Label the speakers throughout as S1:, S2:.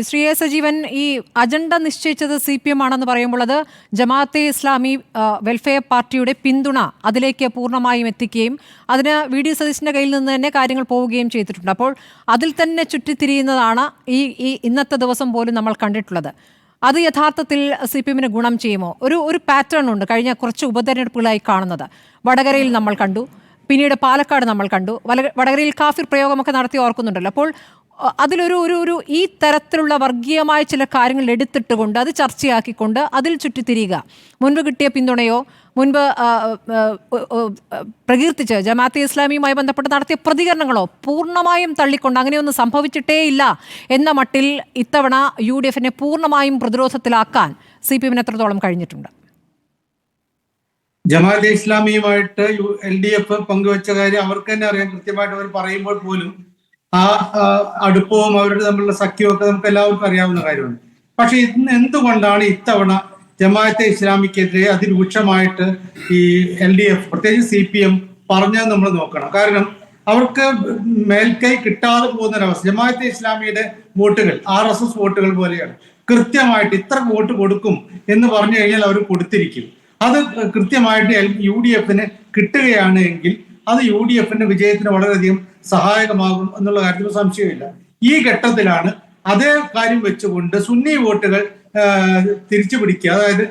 S1: Shri A Sajeevan, ഈ agenda നിശ്ചയിച്ചത് CPM ആണെന്ന് പറയുമ്പോൾ അത് ജമാഅത്തെ ഇസ്ലാമി വെൽഫെയർ പാർട്ടിയുടെ പിന്തുണ അതിലേക്ക് പൂർണ്ണമായും എത്തിക്കുകയും അതിന് VD സതീശന്റെ കയ്യിൽ നിന്ന് തന്നെ കാര്യങ്ങൾ പോവുകയും ചെയ്തിട്ടുണ്ട്. അപ്പോൾ അതിൽ തന്നെ ചുറ്റിത്തിരിയുന്നതാണ് ഈ ഇന്നത്തെ ദിവസം പോലും നമ്മൾ കണ്ടിട്ടുള്ളത്. അത് യഥാർത്ഥത്തിൽ CPMന് ഗുണം ചെയ്യുമോ? ഒരു പാറ്റേൺ ഉണ്ട് കഴിഞ്ഞ കുറച്ച് ഉപതെരഞ്ഞെടുപ്പുകളായി കാണുന്നത്. വടകരയിൽ നമ്മൾ കണ്ടു, പിന്നീട് പാലക്കാട് നമ്മൾ കണ്ടു, വടകരയിൽ കാഫിർ പ്രയോഗമൊക്കെ നടത്തി ഓർക്കുന്നുണ്ടല്ലോ. അപ്പോൾ അതിലൊരു ഈ തരത്തിലുള്ള വർഗീയമായ ചില കാര്യങ്ങൾ എടുത്തിട്ടുകൊണ്ട് അത് ചർച്ചയാക്കിക്കൊണ്ട് അതിൽ ചുറ്റിത്തിരിയുക, മുൻപ് കിട്ടിയ പിന്തുണയോ മുൻപ് പ്രകീർത്തിച്ച് ജമാഅത്തെ ഇസ്ലാമിയുമായി ബന്ധപ്പെട്ട് നടത്തിയ പ്രതികരണങ്ങളോ പൂർണ്ണമായും തള്ളിക്കൊണ്ട് അങ്ങനെയൊന്നും സംഭവിച്ചിട്ടേ ഇല്ല എന്ന മട്ടിൽ ഇത്തവണ UDFനെ പൂർണ്ണമായും പ്രതിരോധത്തിലാക്കാൻ CPMന് എത്രത്തോളം കഴിഞ്ഞിട്ടുണ്ട്?
S2: ജമാഅത്തെ ഇസ്ലാമിയുമായിട്ട് LDF പങ്കുവെച്ച കാര്യം അവർക്ക് തന്നെ അറിയാം. കൃത്യമായിട്ട് അവർ പറയുമ്പോൾ പോലും ആ അടുപ്പവും അവരുടെ തമ്മിലുള്ള സഖ്യവും ഒക്കെ നമുക്ക് എല്ലാവർക്കും അറിയാവുന്ന കാര്യമാണ്. പക്ഷെ ഇന്ന് എന്തുകൊണ്ടാണ് ഇത്തവണ ജമാഅത്തെ ഇസ്ലാമിക്കെതിരെ അതിരൂക്ഷമായിട്ട് ഈ LDF പ്രത്യേകിച്ച് CPM പറഞ്ഞത് നമ്മൾ നോക്കണം. കാരണം അവർക്ക് മേൽക്കൈ കിട്ടാതെ പോകുന്നൊരവസ്ഥ. ജമാഅത്തെ ഇസ്ലാമിയുടെ വോട്ടുകൾ RSS വോട്ടുകൾ പോലെയാണ്. കൃത്യമായിട്ട് ഇത്ര വോട്ട് കൊടുക്കും എന്ന് പറഞ്ഞു കഴിഞ്ഞാൽ അവർ കൊടുത്തിരിക്കും. അത് കൃത്യമായിട്ട് UDFന് കിട്ടുകയാണ് എങ്കിൽ അത് UDFന്റെ വിജയത്തിന് വളരെയധികം സഹായകമാകും എന്നുള്ള കാര്യത്തിൽ സംശയമില്ല. ഈ ഘട്ടത്തിലാണ് അതേ കാര്യം വെച്ചുകൊണ്ട് സുന്നി വോട്ടുകൾ തിരിച്ചു പിടിക്കുക, അതായത്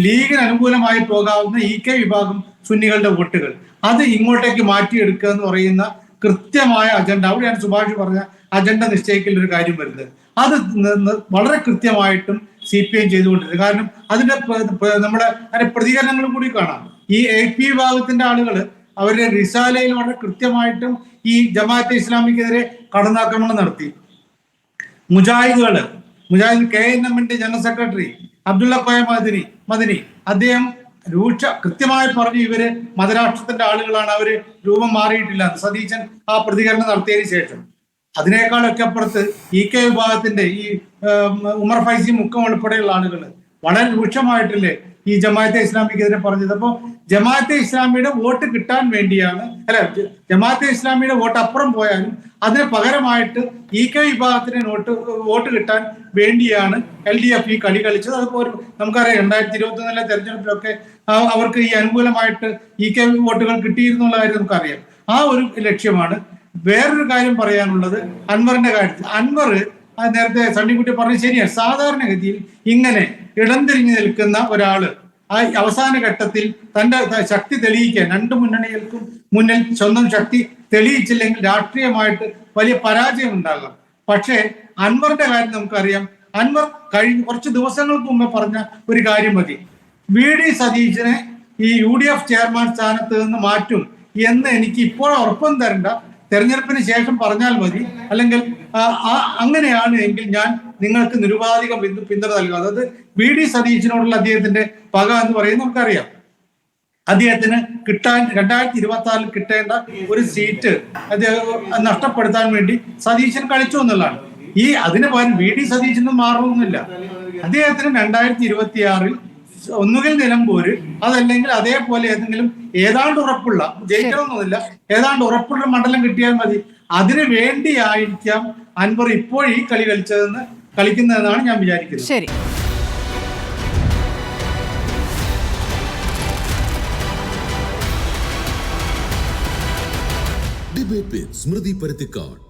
S2: ലീഗിന് അനുകൂലമായി പോകാവുന്ന EK വിഭാഗം സുന്നികളുടെ വോട്ടുകൾ അത് ഇങ്ങോട്ടേക്ക് മാറ്റിയെടുക്കുക എന്ന് പറയുന്ന കൃത്യമായ അജണ്ട, അവിടെയാണ് സുഭാഷ് പറഞ്ഞ അജണ്ട നിശ്ചയിക്കൽ ഒരു കാര്യം വരുന്നത്. അത് വളരെ കൃത്യമായിട്ടും CPM ചെയ്തുകൊണ്ടിരുന്നത്. കാരണം അതിന്റെ നമ്മുടെ അതിന്റെ പ്രതികരണങ്ങളും കൂടി കാണാം. ഈ AP വിഭാഗത്തിന്റെ ആളുകൾ അവരുടെ റിസാലയിൽ വളരെ കൃത്യമായിട്ടും ഈ ജമാഅത്തെ ഇസ്ലാമിക്കെതിരെ കടന്നാക്രമണം നടത്തി. മുജാഹിദ് KNMന്റെ ജനറൽ സെക്രട്ടറി അബ്ദുള്ള കോയ മദനി അദ്ദേഹം കൃത്യമായി പറഞ്ഞു ഇവര് മതരാഷ്ട്രത്തിന്റെ ആളുകളാണ്, അവര് രൂപം മാറിയിട്ടില്ല. സതീശൻ ആ പ്രതികരണം നടത്തിയതിനു ശേഷം അതിനേക്കാളൊക്കെ അപ്പുറത്ത് EK വിഭാഗത്തിന്റെ ഈ ഉമർ ഫൈസി മുക്കം ഉൾപ്പെടെയുള്ള ആളുകൾ വളരെ രൂക്ഷമായിട്ടില്ലേ ഈ ജമാഅത്തെ ഇസ്ലാമിക്കെതിരെ പറഞ്ഞത്. അപ്പോൾ ജമാഅത്തെ ഇസ്ലാമിയുടെ വോട്ട് കിട്ടാൻ വേണ്ടിയാണ്, ജമാഅത്തെ ഇസ്ലാമിയുടെ വോട്ട് അപ്പുറം പോയാലും അതിന് പകരമായിട്ട് EK വിഭാഗത്തിന് വോട്ട് കിട്ടാൻ വേണ്ടിയാണ് LDF ഈ കളി കളിച്ചത്. അതുപോലെ നമുക്കറിയാം 2021 തെരഞ്ഞെടുപ്പിലൊക്കെ അവർക്ക് ഈ അനുകൂലമായിട്ട് EK വോട്ടുകൾ കിട്ടിയിരുന്നുള്ള കാര്യം നമുക്കറിയാം. ആ ഒരു ലക്ഷ്യമാണ്. വേറൊരു കാര്യം പറയാനുള്ളത് അൻവറിന്റെ കാര്യത്തിൽ. അൻവർ നേരത്തെ സണ്ണിക്കുട്ടി പറഞ്ഞത് ശരിയാണ്. സാധാരണഗതിയിൽ ഇങ്ങനെ ഇടംതിരിഞ്ഞു നിൽക്കുന്ന ഒരാള് ആ അവസാന ഘട്ടത്തിൽ തന്റെ ശക്തി തെളിയിക്കാൻ രണ്ട് മുന്നണികൾക്കും മുന്നിൽ സ്വന്തം ശക്തി തെളിയിച്ചില്ലെങ്കിൽ രാഷ്ട്രീയമായിട്ട് വലിയ പരാജയം ഉണ്ടാകാം. പക്ഷേ അൻവറിന്റെ കാര്യം നമുക്കറിയാം. അൻവർ കുറച്ച് ദിവസങ്ങൾക്ക് മുമ്പേ പറഞ്ഞ ഒരു കാര്യം മതി, VD സതീശനെ ഈ UDF ചെയർമാൻ സ്ഥാനത്ത് നിന്ന് മാറ്റും എന്ന് എനിക്ക് ഇപ്പോൾ ഉറപ്പൊന്നും തരണ്ട, തെരഞ്ഞെടുപ്പിന് ശേഷം പറഞ്ഞാൽ മതി, അല്ലെങ്കിൽ അങ്ങനെയാണ് എങ്കിൽ ഞാൻ നിങ്ങൾക്ക് നിരുപാധികം പിന്തുണ നൽകാം. അതായത് VD സതീശനോടുള്ള അദ്ദേഹത്തിന്റെ പക എന്ന് പറയുന്നത് നമുക്കറിയാം. അദ്ദേഹത്തിന് കിട്ടാൻ 2026 കിട്ടേണ്ട ഒരു സീറ്റ് നഷ്ടപ്പെടുത്താൻ വേണ്ടി സതീശൻ കളിച്ചു എന്നുള്ളതാണ്. അതിന് പകരം VD സതീശനും മാറണമെന്നില്ല. അദ്ദേഹത്തിന് 2026 ഒന്നുകിൽ നിലമ്പൂര്, അതല്ലെങ്കിൽ അതേപോലെ ഏതാണ്ട് ഉറപ്പുള്ള, ജയിക്കണമെന്നൊന്നുമില്ല, ഏതാണ്ട് ഉറപ്പുള്ള മണ്ഡലം കിട്ടിയാൽ മതി. അതിനു വേണ്ടിയായിരിക്കാം അൻവർ ഇപ്പോൾ ഈ കളി കളിക്കുന്നതെന്നാണ് ഞാൻ വിചാരിക്കുന്നത്.
S1: ശരി.
S3: ഡിബേറ്റ് വിത്ത് സ്മൃതി പരുത്തിക്കാട്.